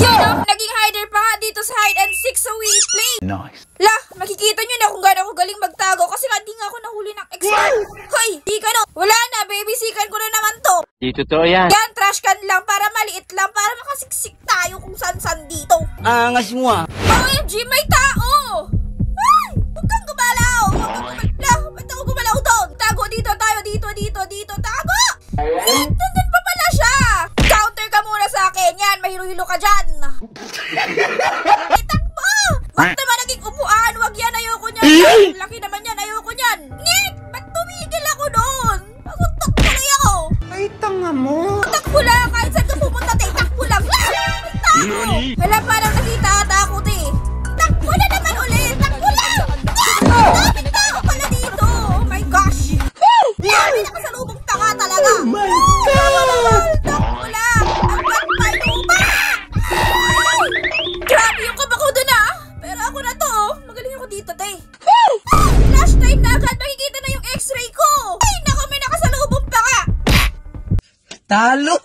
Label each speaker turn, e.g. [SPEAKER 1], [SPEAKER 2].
[SPEAKER 1] Yan o, naging hider pa nga dito sa hide and seek sa WePlay.
[SPEAKER 2] Nice.
[SPEAKER 1] Lah, makikita nyo na kung gaano ako galing magtago kasi nga di nga ako nahuli ng ex ko. Hoy, di ka no. Wala na, baby sikan ko na naman to.
[SPEAKER 2] Di totoo yan.
[SPEAKER 1] Yan, trash can lang para maliit lang para makasiksik tayo kung san-san dito.
[SPEAKER 2] Angas mo ah.
[SPEAKER 1] OMG, may tao! Ay! Huwag kang gumalaw! Lah, ba't ako gumalaw doon? Tago dito tayo, dito, tago! Nandun pa pala siya! Counter ka muna sa akin, yan, mahilo-hilo ka dyan! Itakbo! Huwag naman naging upuan, huwag yan, ayoko niyan! Laki naman yan, ayoko niyan! Nick! Ba't tumigil ako doon? Takbo tuloy ako!
[SPEAKER 2] Ay, tanga mo.
[SPEAKER 1] Takbo lang, kahit saan ka pumunta, takbo lang! May tao! Hala, parang nakita ata ako, takbo na naman ulit! Takbo lang! Daming tao pala dito! Oh my gosh! Dami nakasalubong tanga talaga! Oh my God! Takbo lang! Ang ganda lupa! Grabe yung kaba ko dun ah! Pero ako na to, magaling ako dito, flashlight na agad! Makikita na yung x-ray ko! Ay, naku, may nakasalubong pa ka!
[SPEAKER 2] Talo!